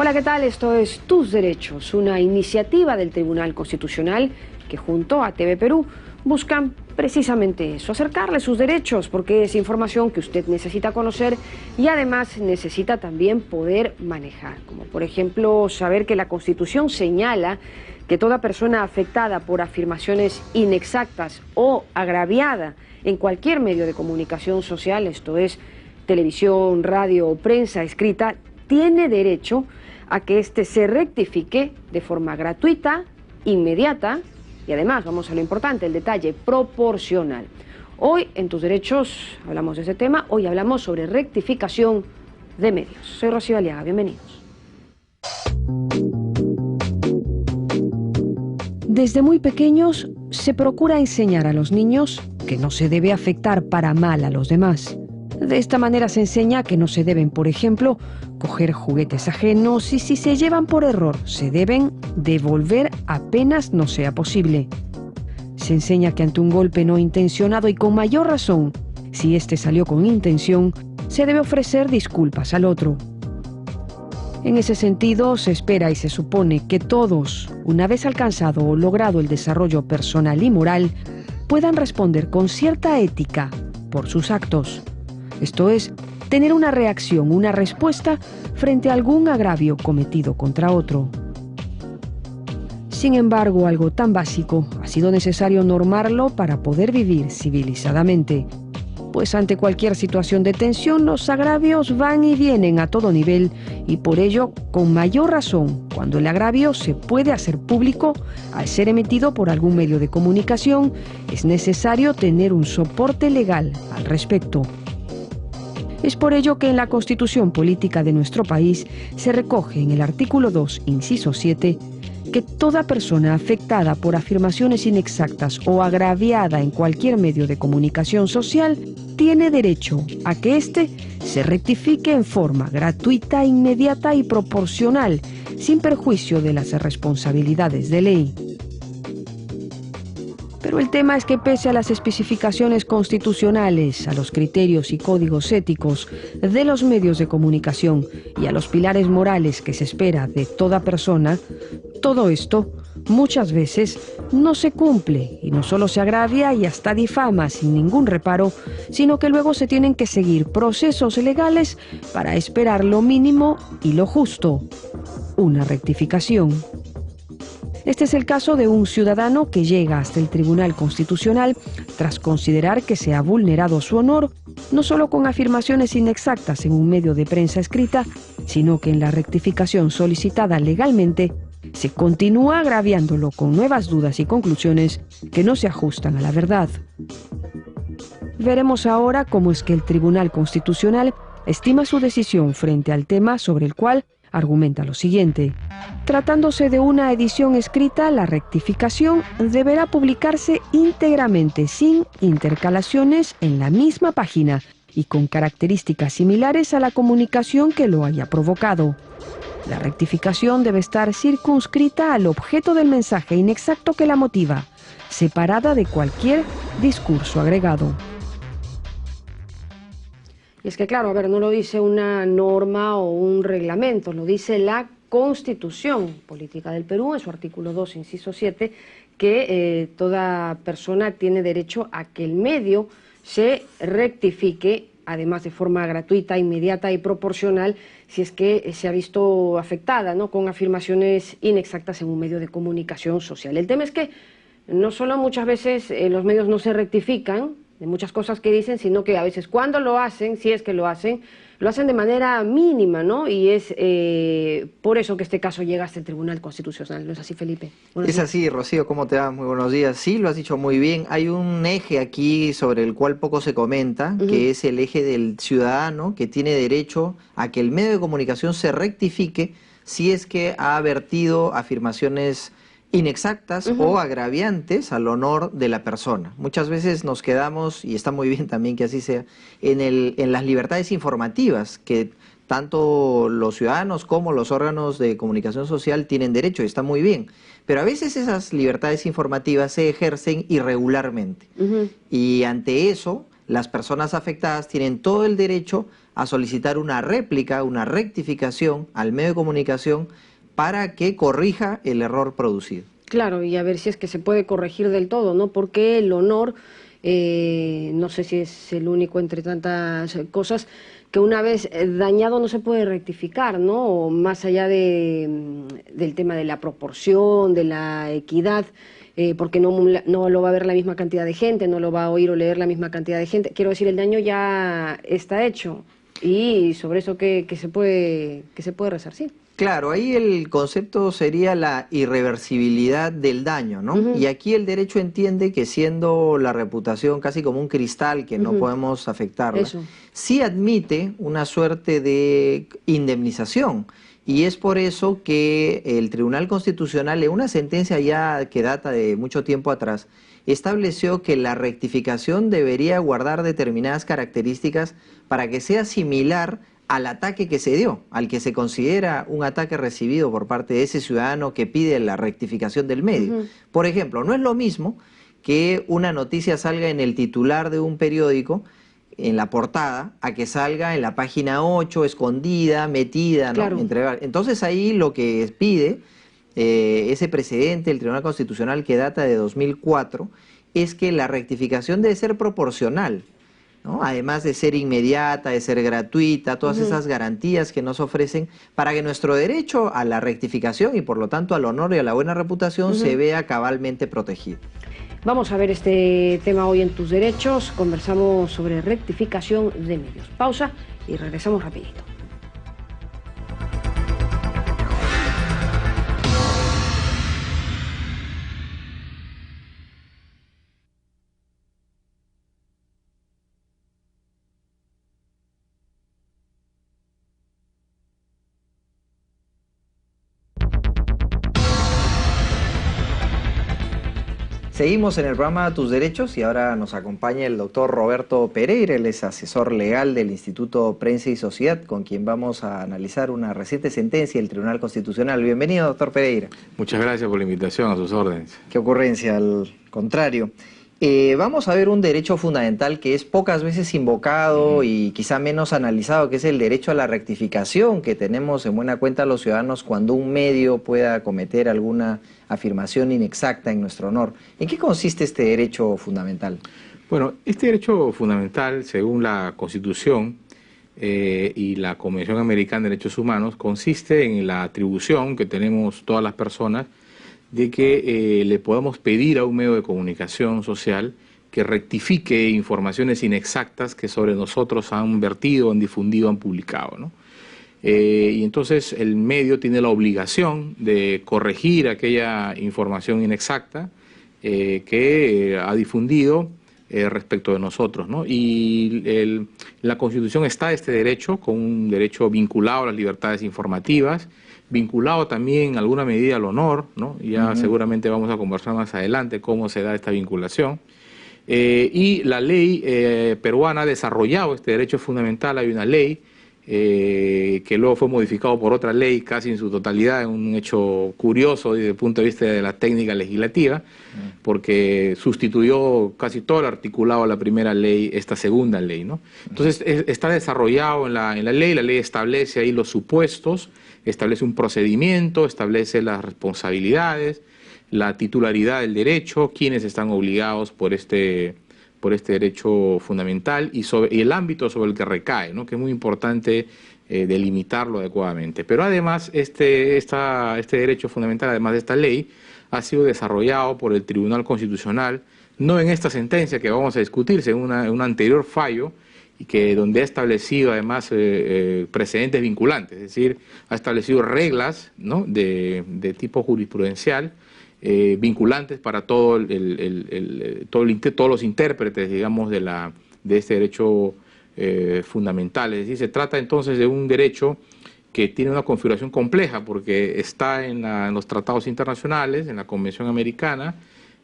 Hola, ¿qué tal? Esto es Tus Derechos, una iniciativa del Tribunal Constitucional que junto a TV Perú buscan precisamente eso, acercarle sus derechos, porque es información que usted necesita conocer y además necesita también poder manejar, como por ejemplo saber que la Constitución señala que toda persona afectada por afirmaciones inexactas o agraviada en cualquier medio de comunicación social, esto es televisión, radio o prensa escrita, tiene derecho a que éste se rectifique de forma gratuita, inmediata y además, vamos a lo importante, el detalle, proporcional. Hoy en Tus Derechos hablamos de ese tema, hoy hablamos sobre rectificación de medios. Soy Rocío Aliaga, bienvenidos. Desde muy pequeños se procura enseñar a los niños que no se debe afectar para mal a los demás. De esta manera se enseña que no se deben, por ejemplo, coger juguetes ajenos y si se llevan por error, se deben devolver apenas no sea posible. Se enseña que ante un golpe no intencionado y con mayor razón, si éste salió con intención, se debe ofrecer disculpas al otro. En ese sentido, se espera y se supone que todos, una vez alcanzado o logrado el desarrollo personal y moral, puedan responder con cierta ética por sus actos. Esto es, tener una reacción, una respuesta frente a algún agravio cometido contra otro. Sin embargo, algo tan básico ha sido necesario normarlo para poder vivir civilizadamente, pues ante cualquier situación de tensión los agravios van y vienen a todo nivel y por ello, con mayor razón, cuando el agravio se puede hacer público al ser emitido por algún medio de comunicación, es necesario tener un soporte legal al respecto. Es por ello que en la Constitución Política de nuestro país se recoge en el artículo 2, inciso 7, que toda persona afectada por afirmaciones inexactas o agraviada en cualquier medio de comunicación social tiene derecho a que éste se rectifique en forma gratuita, inmediata y proporcional, sin perjuicio de las responsabilidades de ley. Pero el tema es que pese a las especificaciones constitucionales, a los criterios y códigos éticos de los medios de comunicación y a los pilares morales que se espera de toda persona, todo esto muchas veces no se cumple y no solo se agravia y hasta difama sin ningún reparo, sino que luego se tienen que seguir procesos legales para esperar lo mínimo y lo justo, una rectificación. Este es el caso de un ciudadano que llega hasta el Tribunal Constitucional tras considerar que se ha vulnerado su honor, no solo con afirmaciones inexactas en un medio de prensa escrita, sino que en la rectificación solicitada legalmente se continúa agraviándolo con nuevas dudas y conclusiones que no se ajustan a la verdad. Veremos ahora cómo es que el Tribunal Constitucional estima su decisión frente al tema sobre el cual argumenta lo siguiente. Tratándose de una edición escrita, la rectificación deberá publicarse íntegramente, sin intercalaciones en la misma página y con características similares a la comunicación que lo haya provocado. La rectificación debe estar circunscrita al objeto del mensaje inexacto que la motiva, separada de cualquier discurso agregado. Y es que claro, a ver, no lo dice una norma o un reglamento, lo dice la Constitución Política del Perú en su artículo 2, inciso 7, que toda persona tiene derecho a que el medio se rectifique, además de forma gratuita, inmediata y proporcional, si es que se ha visto afectada, ¿no?, con afirmaciones inexactas en un medio de comunicación social. El tema es que no solo muchas veces los medios no se rectifican de muchas cosas que dicen, sino que a veces cuando lo hacen, si es que lo hacen de manera mínima, ¿no? Y es por eso que este caso llega hasta el Tribunal Constitucional. ¿No es así, Felipe? Es así, Rocío, ¿cómo te va? Muy buenos días. Sí, lo has dicho muy bien. Hay un eje aquí sobre el cual poco se comenta, que es el eje del ciudadano que tiene derecho a que el medio de comunicación se rectifique si es que ha vertido afirmaciones inexactas o agraviantes al honor de la persona. Muchas veces nos quedamos, y está muy bien también que así sea, en las libertades informativas que tanto los ciudadanos como los órganos de comunicación social tienen derecho, y está muy bien. Pero a veces esas libertades informativas se ejercen irregularmente. Y ante eso, las personas afectadas tienen todo el derecho a solicitar una réplica, una rectificación al medio de comunicación para que corrija el error producido. Claro, y a ver si es que se puede corregir del todo, ¿no? Porque el honor, no sé si es el único entre tantas cosas, que una vez dañado no se puede rectificar, ¿no? O más allá del tema de la proporción, de la equidad, porque no lo va a ver la misma cantidad de gente, no lo va a oír o leer la misma cantidad de gente. Quiero decir, el daño ya está hecho y sobre eso que se puede resarcir. Claro, ahí el concepto sería la irreversibilidad del daño, ¿no? Y aquí el derecho entiende que siendo la reputación casi como un cristal que no podemos afectarla, sí admite una suerte de indemnización. Y es por eso que el Tribunal Constitucional, en una sentencia ya que data de mucho tiempo atrás, estableció que la rectificación debería guardar determinadas características para que sea similar al ataque que se dio, al que se considera un ataque recibido por parte de ese ciudadano que pide la rectificación del medio. Por ejemplo, no es lo mismo que una noticia salga en el titular de un periódico, en la portada, a que salga en la página 8, escondida, metida, ¿no? Claro. Entonces ahí lo que pide ese precedente, el Tribunal Constitucional que data de 2004, es que la rectificación debe ser proporcional, ¿no? Además de ser inmediata, de ser gratuita, todas esas garantías que nos ofrecen para que nuestro derecho a la rectificación y por lo tanto al honor y a la buena reputación se vea cabalmente protegido. Vamos a ver este tema hoy en Tus Derechos. Conversamos sobre rectificación de medios. Pausa y regresamos rapidito. Seguimos en el programa Tus Derechos y ahora nos acompaña el doctor Roberto Pereira, él es asesor legal del Instituto Prensa y Sociedad, con quien vamos a analizar una reciente sentencia del Tribunal Constitucional. Bienvenido, doctor Pereira. Muchas gracias por la invitación, a sus órdenes. Qué ocurrencia, al contrario. Vamos a ver un derecho fundamental que es pocas veces invocado y quizá menos analizado, que es el derecho a la rectificación que tenemos en buena cuenta los ciudadanos cuando un medio pueda cometer alguna afirmación inexacta en nuestro honor. ¿En qué consiste este derecho fundamental? Bueno, este derecho fundamental, según la Constitución y la Convención Americana de Derechos Humanos, consiste en la atribución que tenemos todas las personas de que le podamos pedir a un medio de comunicación social que rectifique informaciones inexactas que sobre nosotros han vertido, han difundido, han publicado, ¿no? Y entonces el medio tiene la obligación de corregir aquella información inexacta que ha difundido respecto de nosotros, ¿no? Y en la Constitución está este derecho, con un derecho vinculado a las libertades informativas, vinculado también en alguna medida al honor, ¿no? Ya seguramente vamos a conversar más adelante cómo se da esta vinculación. Y la ley peruana ha desarrollado este derecho fundamental. Hay una ley que luego fue modificado por otra ley casi en su totalidad, en un hecho curioso desde el punto de vista de la técnica legislativa, porque sustituyó casi todo el articulado de la primera ley, esta segunda ley, ¿no? Entonces está desarrollado en la ley establece ahí los supuestos, establece un procedimiento, establece las responsabilidades, la titularidad del derecho, quiénes están obligados por este derecho fundamental y el ámbito sobre el que recae, ¿no? Que es muy importante delimitarlo adecuadamente. Pero además este derecho fundamental, además de esta ley, ha sido desarrollado por el Tribunal Constitucional, no en esta sentencia que vamos a discutir, sino en un anterior fallo, y que donde ha establecido además precedentes vinculantes, es decir, ha establecido reglas, ¿no? de tipo jurisprudencial, vinculantes para todos los intérpretes, digamos, de este derecho fundamental. Es decir, se trata entonces de un derecho que tiene una configuración compleja porque está en los tratados internacionales, en la Convención Americana,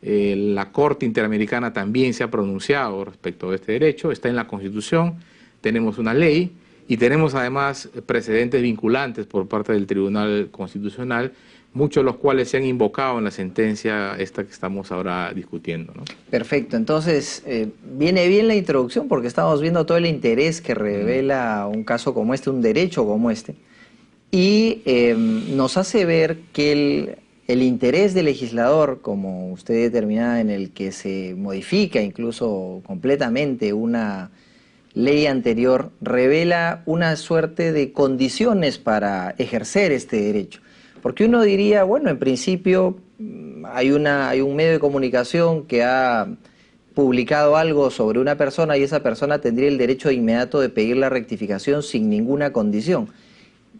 la Corte Interamericana también se ha pronunciado respecto de este derecho, está en la Constitución, tenemos una ley y tenemos además precedentes vinculantes por parte del Tribunal Constitucional muchos de los cuales se han invocado en la sentencia esta que estamos ahora discutiendo, ¿no? Perfecto, entonces viene bien la introducción porque estamos viendo todo el interés que revela un caso como este, un derecho como este, y nos hace ver que el interés del legislador, como usted determina, en el que se modifica incluso completamente una ley anterior, revela una suerte de condiciones para ejercer este derecho. Porque uno diría, bueno, en principio hay un medio de comunicación que ha publicado algo sobre una persona y esa persona tendría el derecho de inmediato de pedir la rectificación sin ninguna condición.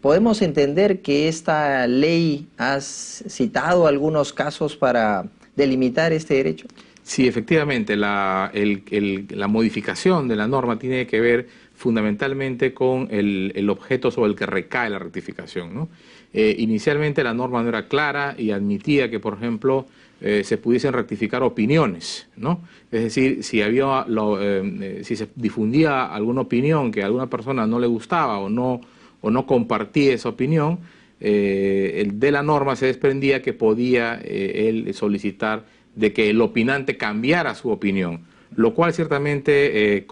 ¿Podemos entender que esta ley ha citado algunos casos para delimitar este derecho? Sí, efectivamente, la modificación de la norma tiene que ver fundamentalmente con el objeto sobre el que recae la rectificación, ¿no? Inicialmente la norma no era clara y admitía que, por ejemplo, se pudiesen rectificar opiniones, ¿no? Es decir, si se difundía alguna opinión que a alguna persona no le gustaba o no compartía esa opinión, de la norma se desprendía que podía él solicitar de que el opinante cambiara su opinión, lo cual ciertamente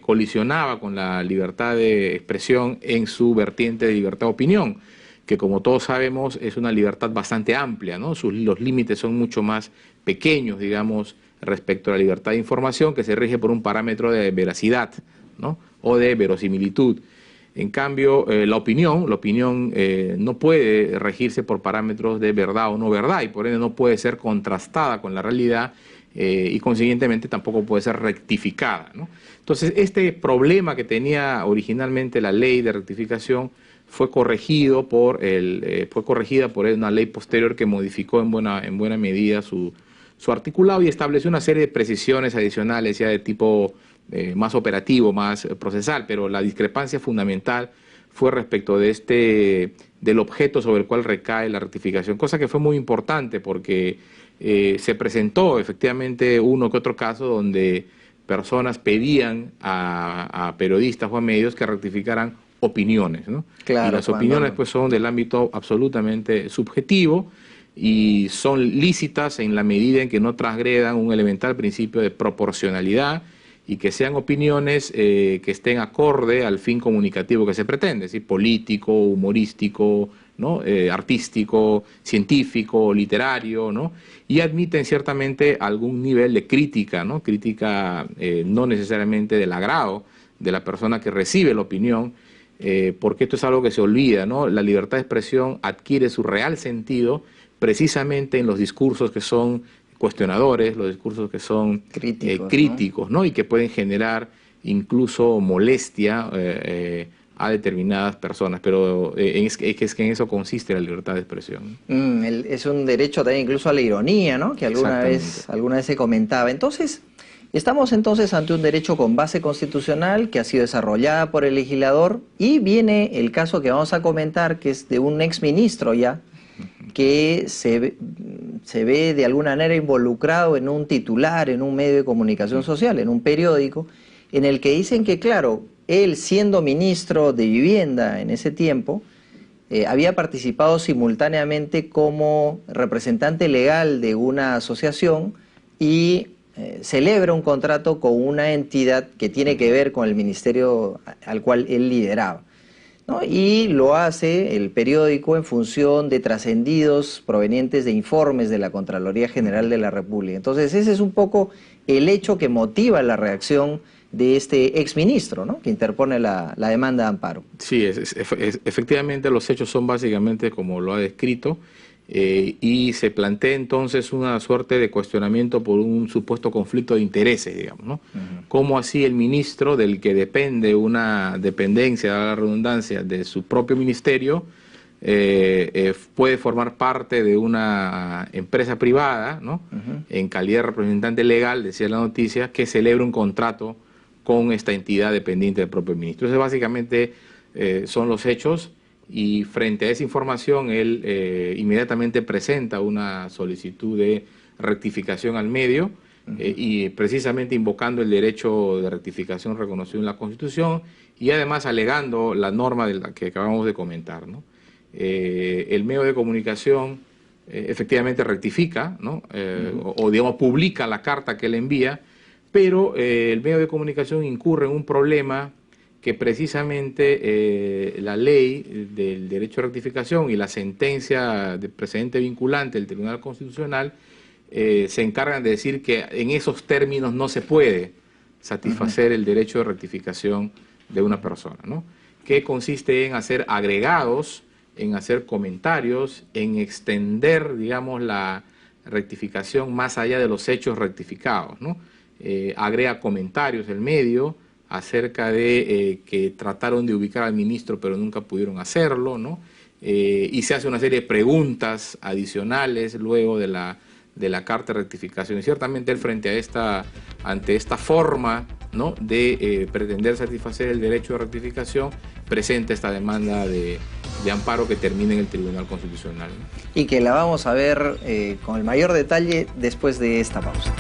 colisionaba con la libertad de expresión en su vertiente de libertad de opinión, que como todos sabemos es una libertad bastante amplia, ¿no? Los límites son mucho más pequeños, digamos, respecto a la libertad de información, que se rige por un parámetro de veracidad, ¿no? O de verosimilitud. En cambio, la opinión no puede regirse por parámetros de verdad o no verdad y por ende no puede ser contrastada con la realidad y consiguientemente tampoco puede ser rectificada, ¿no? Entonces, este problema que tenía originalmente la ley de rectificación fue corregida por una ley posterior que modificó en buena medida su articulado y estableció una serie de precisiones adicionales ya de tipo más operativo, más procesal, pero la discrepancia fundamental fue respecto del objeto sobre el cual recae la rectificación, cosa que fue muy importante porque se presentó efectivamente uno que otro caso donde personas pedían a periodistas o a medios que rectificaran opiniones, ¿no? Claro, y las opiniones pues son del ámbito absolutamente subjetivo y son lícitas en la medida en que no transgredan un elemental principio de proporcionalidad y que sean opiniones que estén acorde al fin comunicativo que se pretende, es decir, político, humorístico, ¿no? Artístico, científico, literario, ¿no? Y admiten ciertamente algún nivel de crítica, ¿no? Crítica no necesariamente del agrado de la persona que recibe la opinión, porque esto es algo que se olvida, ¿no? La libertad de expresión adquiere su real sentido precisamente en los discursos que son cuestionadores, los discursos que son críticos, ¿no? Y que pueden generar incluso molestia a determinadas personas, pero es que en eso consiste la libertad de expresión. Es un derecho también incluso a la ironía, ¿no? Que alguna vez se comentaba. Entonces, estamos ante un derecho con base constitucional que ha sido desarrollada por el legislador y viene el caso que vamos a comentar, que es de un exministro ya, que se ve de alguna manera involucrado en un titular, en un medio de comunicación social, en un periódico, en el que dicen que, claro, él siendo ministro de Vivienda en ese tiempo, había participado simultáneamente como representante legal de una asociación y celebra un contrato con una entidad que tiene que ver con el ministerio al cual él lideraba, ¿no? Y lo hace el periódico en función de trascendidos provenientes de informes de la Contraloría General de la República. Entonces ese es un poco el hecho que motiva la reacción de este exministro, ¿no? Que interpone la demanda de amparo. Sí, efectivamente los hechos son básicamente como lo ha descrito y se plantea entonces una suerte de cuestionamiento por un supuesto conflicto de intereses, digamos, ¿no? ¿Cómo así el ministro del que depende una dependencia, a la redundancia, de su propio ministerio puede formar parte de una empresa privada, ¿no? En calidad de representante legal, decía la noticia, que celebra un contrato con esta entidad dependiente del propio ministro? Entonces, básicamente son los hechos y frente a esa información él inmediatamente presenta una solicitud de rectificación al medio y precisamente invocando el derecho de rectificación reconocido en la Constitución y además alegando la norma de la que acabamos de comentar, ¿no? El medio de comunicación efectivamente rectifica, ¿no? O digamos publica la carta que él envía, pero el medio de comunicación incurre en un problema que precisamente la ley del derecho a rectificación y la sentencia de precedente vinculante del Tribunal Constitucional se encargan de decir que en esos términos no se puede satisfacer el derecho de rectificación de una persona, ¿no? Que consiste en hacer agregados, en hacer comentarios, en extender, digamos, la rectificación más allá de los hechos rectificados, ¿no? Agrega comentarios el medio acerca de que trataron de ubicar al ministro pero nunca pudieron hacerlo, ¿no? Y se hace una serie de preguntas adicionales luego de la carta de rectificación. Y ciertamente él ante esta forma, ¿no?, de pretender satisfacer el derecho de rectificación, presenta esta demanda de amparo que termina en el Tribunal Constitucional, ¿no? Y que la vamos a ver con el mayor detalle después de esta pausa.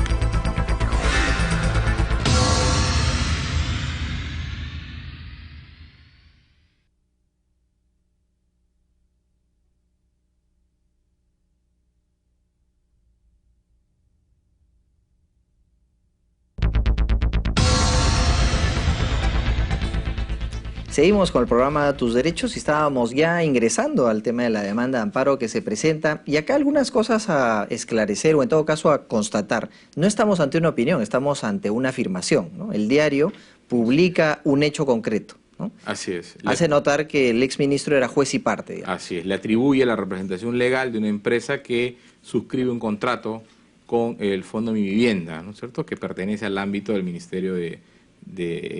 Seguimos con el programa Tus Derechos y estábamos ya ingresando al tema de la demanda de amparo que se presenta. Y acá algunas cosas a esclarecer o en todo caso a constatar. No estamos ante una opinión, estamos ante una afirmación, ¿no? El diario publica un hecho concreto, ¿no? Así es. Hace notar que el exministro era juez y parte, digamos. Así es. Le atribuye la representación legal de una empresa que suscribe un contrato con el Fondo Mi Vivienda, ¿no es cierto?, que pertenece al ámbito del Ministerio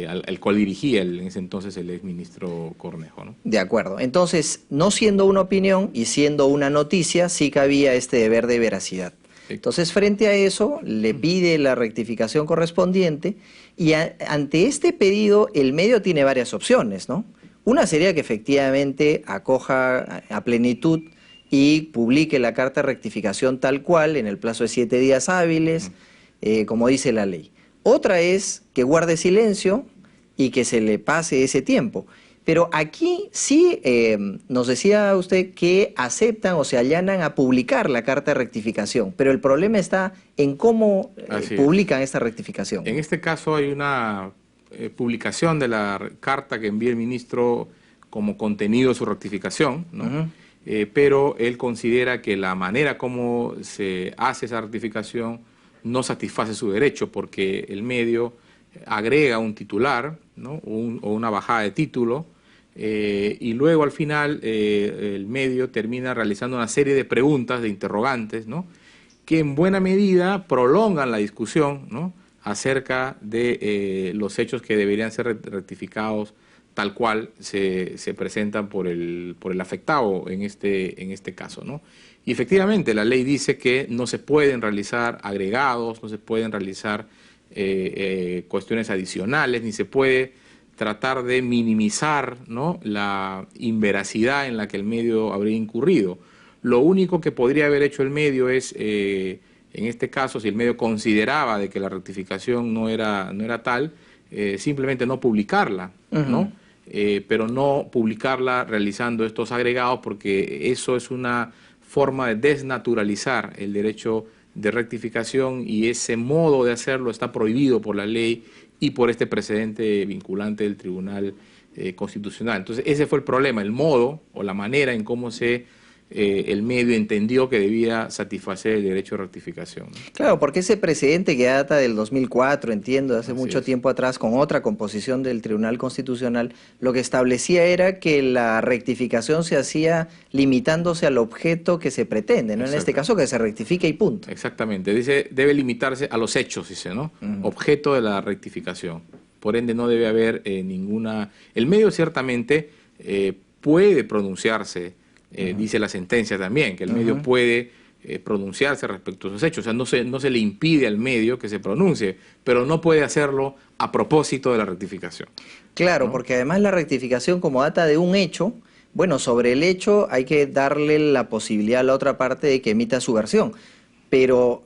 al cual dirigía en ese entonces el exministro Cornejo, ¿no? De acuerdo. Entonces, no siendo una opinión y siendo una noticia, sí cabía este deber de veracidad. Entonces, frente a eso, le pide la rectificación correspondiente y ante este pedido, el medio tiene varias opciones, ¿no? Una sería que efectivamente acoja a plenitud y publique la carta de rectificación tal cual en el plazo de 7 días hábiles, como dice la ley. Otra es que guarde silencio y que se le pase ese tiempo. Pero aquí sí nos decía usted que aceptan o se allanan a publicar la carta de rectificación, pero el problema está en cómo publican esta rectificación. En este caso hay una publicación de la carta que envía el ministro como contenido de su rectificación, ¿no? Pero él considera que la manera como se hace esa rectificación no satisface su derecho porque el medio agrega un titular, ¿no?, o una bajada de título, y luego al final el medio termina realizando una serie de preguntas, de interrogantes, ¿no?, que en buena medida prolongan la discusión, ¿no?, acerca de los hechos que deberían ser rectificados tal cual se presentan por el afectado en este caso, ¿no? Y efectivamente la ley dice que no se pueden realizar agregados, no se pueden realizar cuestiones adicionales, ni se puede tratar de minimizar, ¿no?, la inveracidad en la que el medio habría incurrido. Lo único que podría haber hecho el medio es, en este caso, si el medio consideraba de que la rectificación no era tal, simplemente no publicarla, ¿no? Pero no publicarla realizando estos agregados porque eso es una forma de desnaturalizar el derecho de rectificación y ese modo de hacerlo está prohibido por la ley y por este precedente vinculante del Tribunal Constitucional. Entonces ese fue el problema, el modo o la manera en cómo el medio entendió que debía satisfacer el derecho de rectificación, ¿no? Claro, porque ese precedente que data del 2004, entiendo, de hace mucho tiempo atrás, con otra composición del Tribunal Constitucional, lo que establecía era que la rectificación se hacía limitándose al objeto que se pretende, ¿no? En este caso que se rectifique y punto. Exactamente, dice, debe limitarse a los hechos, dice, ¿no? Objeto de la rectificación. Por ende no debe haber ninguna... El medio ciertamente puede pronunciarse. Dice la sentencia también, que el medio puede pronunciarse respecto a esos hechos. O sea, no se le impide al medio que se pronuncie, pero no puede hacerlo a propósito de la rectificación. Claro, ¿no? Porque además la rectificación como data de un hecho, bueno, sobre el hecho hay que darle la posibilidad a la otra parte de que emita su versión, pero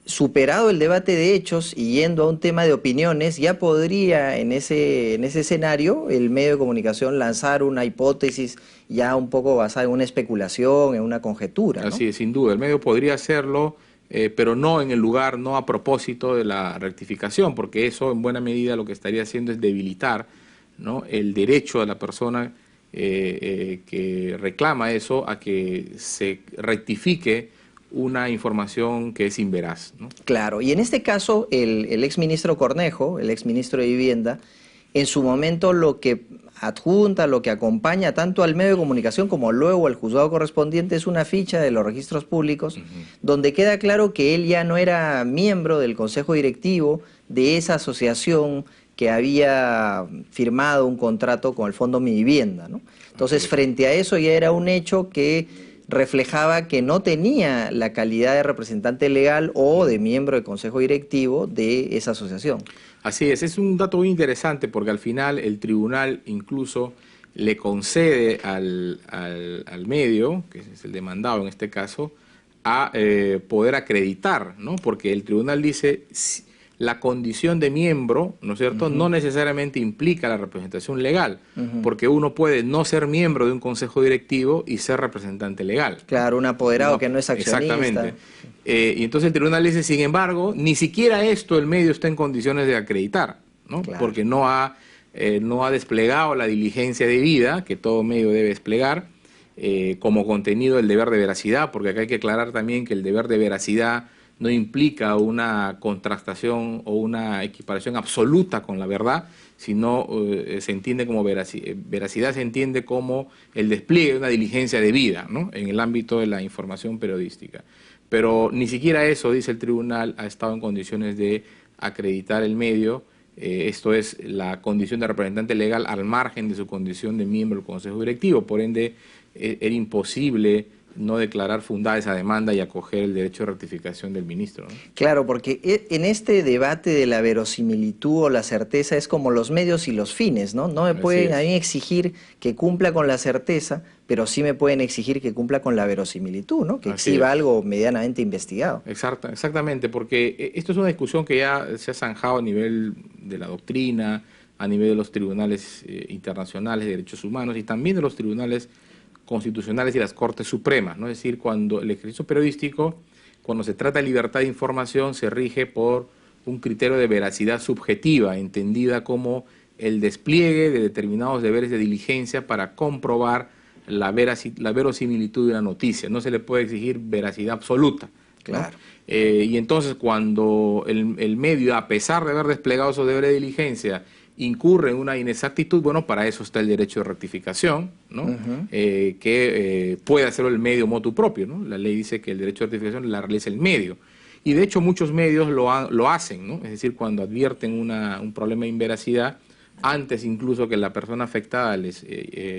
superado el debate de hechos y yendo a un tema de opiniones, ya podría en ese escenario el medio de comunicación lanzar una hipótesis ya un poco basada en una especulación, en una conjetura, ¿no? Así es, sin duda, el medio podría hacerlo, pero no en el lugar, no a propósito de la rectificación, porque eso en buena medida lo que estaría haciendo es debilitar, ¿no?, el derecho de la persona que reclama eso a que se rectifique una información que es inveraz, ¿no? Claro, y en este caso el exministro Cornejo, el exministro de Vivienda, en su momento lo que adjunta, lo que acompaña tanto al medio de comunicación como luego al juzgado correspondiente es una ficha de los registros públicos, donde queda claro que él ya no era miembro del consejo directivo de esa asociación que había firmado un contrato con el Fondo Mi Vivienda, ¿no? Entonces, frente a eso ya era un hecho que reflejaba que no tenía la calidad de representante legal o de miembro del consejo directivo de esa asociación. Así es un dato muy interesante porque al final el tribunal incluso le concede al medio, que es el demandado en este caso, a poder acreditar, ¿no? Porque el tribunal dice la condición de miembro, ¿no es cierto?, no necesariamente implica la representación legal, porque uno puede no ser miembro de un consejo directivo y ser representante legal. Claro, un apoderado que no es accionista. Exactamente. Y entonces el tribunal dice, sin embargo, ni siquiera esto el medio está en condiciones de acreditar, ¿no? Claro. Porque no ha desplegado la diligencia debida, que todo medio debe desplegar, como contenido el deber de veracidad, porque acá hay que aclarar también que el deber de veracidad no implica una contrastación o una equiparación absoluta con la verdad, sino se entiende como veracidad, se entiende como el despliegue de una diligencia debida, ¿no?, en el ámbito de la información periodística. Pero ni siquiera eso, dice el tribunal, ha estado en condiciones de acreditar el medio, esto es la condición de representante legal al margen de su condición de miembro del Consejo Directivo, por ende era imposible no declarar fundada esa demanda y acoger el derecho de rectificación del ministro, ¿no? Claro, porque en este debate de la verosimilitud o la certeza es como los medios y los fines, ¿no? No me pueden a mí exigir que cumpla con la certeza, pero sí me pueden exigir que cumpla con la verosimilitud, ¿no? Que exhiba algo medianamente investigado. Exactamente, porque esto es una discusión que ya se ha zanjado a nivel de la doctrina, a nivel de los tribunales internacionales de derechos humanos y también de los tribunales constitucionales y las Cortes Supremas, ¿no? Es decir, cuando el ejercicio periodístico, cuando se trata de libertad de información, se rige por un criterio de veracidad subjetiva, entendida como el despliegue de determinados deberes de diligencia para comprobar la verosimilitud de una noticia. No se le puede exigir veracidad absoluta, ¿no? Claro. Y entonces cuando el medio, a pesar de haber desplegado esos deberes de diligencia, incurre en una inexactitud, bueno, para eso está el derecho de rectificación, ¿no? Que puede hacerlo el medio motu propio, ¿no? La ley dice que el derecho de rectificación la realiza el medio. Y de hecho muchos medios lo hacen, ¿no? Es decir, cuando advierten un problema de inveracidad, antes incluso que la persona afectada les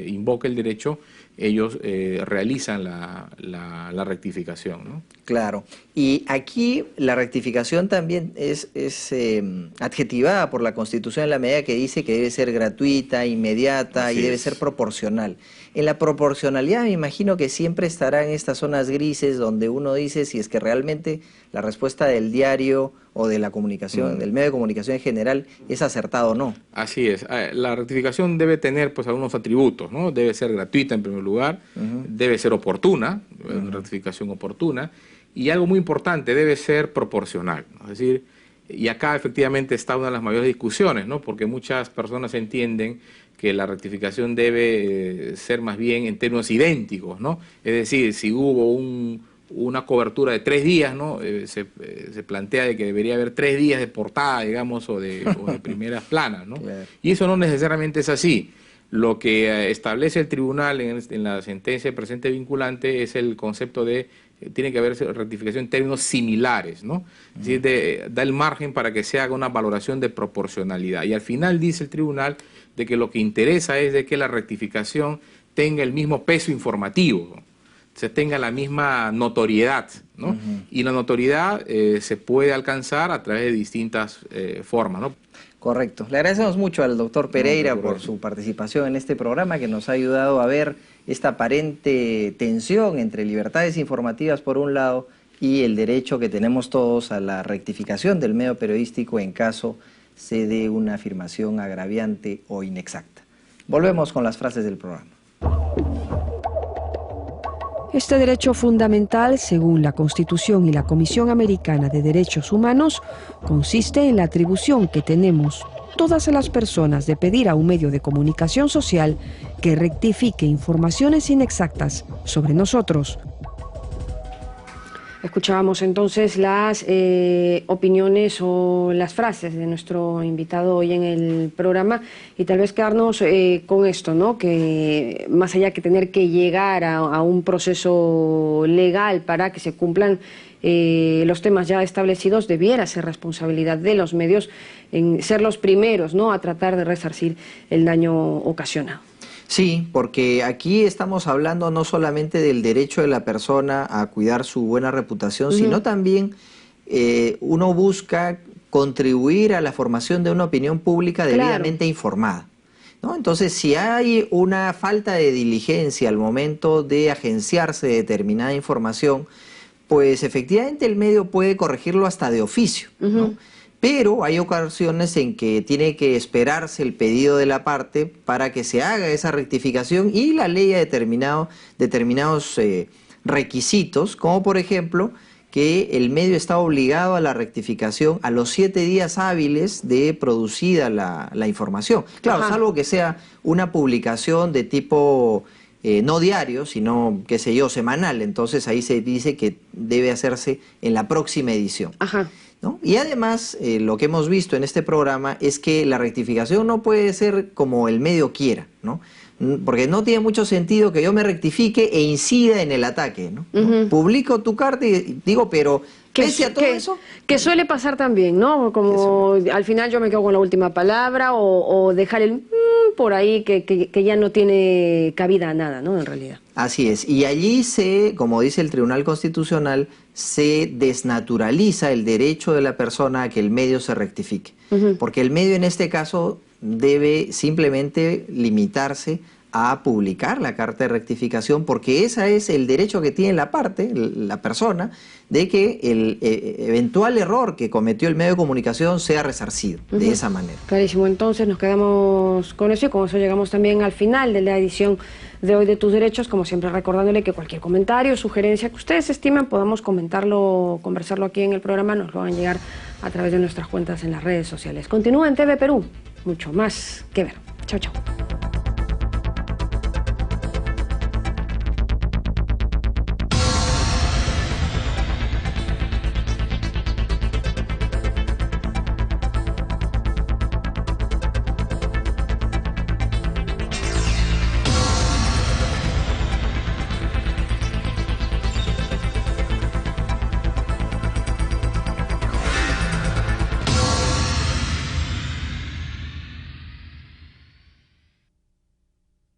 invoque el derecho, ellos realizan la rectificación, ¿no? Claro. Y aquí la rectificación también es adjetivada por la Constitución en la medida que dice que debe ser gratuita, inmediata y debe ser proporcional. En la proporcionalidad me imagino que siempre estará en estas zonas grises donde uno dice si es que realmente la respuesta del diario o de la comunicación, del medio de comunicación en general, es acertada o no. Así es. La rectificación debe tener pues algunos atributos, ¿no? Debe ser gratuita en primer lugar, debe ser oportuna, una rectificación oportuna, y algo muy importante, debe ser proporcional, ¿no? Es decir, y acá efectivamente está una de las mayores discusiones, ¿no? Porque muchas personas entienden que la rectificación debe ser más bien en términos idénticos, ¿no? Es decir, si hubo una cobertura de 3 días, ¿no? Se plantea de que debería haber 3 días de portada, digamos, o de primeras planas, ¿no? Claro. Y eso no necesariamente es así. Lo que establece el tribunal en la sentencia de presente vinculante es el concepto de tiene que haber rectificación en términos similares, ¿no? Es decir, da el margen para que se haga una valoración de proporcionalidad. Y al final dice el tribunal de que lo que interesa es de que la rectificación tenga el mismo peso informativo, se tenga la misma notoriedad, ¿no? Y la notoriedad se puede alcanzar a través de distintas formas, ¿no? Correcto. Le agradecemos mucho al doctor Pereira por su participación en este programa, que nos ha ayudado a ver esta aparente tensión entre libertades informativas por un lado y el derecho que tenemos todos a la rectificación del medio periodístico en caso se dé una afirmación agraviante o inexacta. Volvemos con las frases del programa. Este derecho fundamental, según la Constitución y la Comisión Americana de Derechos Humanos, consiste en la atribución que tenemos todas las personas de pedir a un medio de comunicación social que rectifique informaciones inexactas sobre nosotros. Escuchábamos entonces las opiniones o las frases de nuestro invitado hoy en el programa y tal vez quedarnos con esto, ¿no? Que más allá que tener que llegar a un proceso legal para que se cumplan los temas ya establecidos, debiera ser responsabilidad de los medios en ser los primeros, ¿no?, a tratar de resarcir el daño ocasionado. Sí, porque aquí estamos hablando no solamente del derecho de la persona a cuidar su buena reputación, sino también uno busca contribuir a la formación de una opinión pública debidamente informada, ¿no? Entonces, si hay una falta de diligencia al momento de agenciarse de determinada información, pues efectivamente el medio puede corregirlo hasta de oficio, ¿no? Pero hay ocasiones en que tiene que esperarse el pedido de la parte para que se haga esa rectificación y la ley ha determinados requisitos, como por ejemplo que el medio está obligado a la rectificación a los 7 días hábiles de producida la información. Claro, salvo que sea una publicación de tipo no diario, sino, qué sé yo, semanal. Entonces ahí se dice que debe hacerse en la próxima edición. ¿No? Y además, lo que hemos visto en este programa es que la rectificación no puede ser como el medio quiera, ¿no? Porque no tiene mucho sentido que yo me rectifique e incida en el ataque, ¿no? Publico tu carta y digo, pero pese a todo eso... Que suele pasar también, ¿no? Como al final yo me quedo con la última palabra o dejar el por ahí que ya no tiene cabida a nada, ¿no? En realidad. Así es. Y allí como dice el Tribunal Constitucional, se desnaturaliza el derecho de la persona a que el medio se rectifique. Porque el medio en este caso debe simplemente limitarse a publicar la carta de rectificación, porque ese es el derecho que tiene la parte, la persona, de que el eventual error que cometió el medio de comunicación sea resarcido de esa manera. Clarísimo, entonces nos quedamos con eso y con eso llegamos también al final de la edición de hoy de Tus Derechos, como siempre recordándole que cualquier comentario, sugerencia que ustedes estimen, podamos comentarlo, conversarlo aquí en el programa, nos lo hagan llegar a través de nuestras cuentas en las redes sociales. Continúa en TV Perú, mucho más que ver. Chao, chao.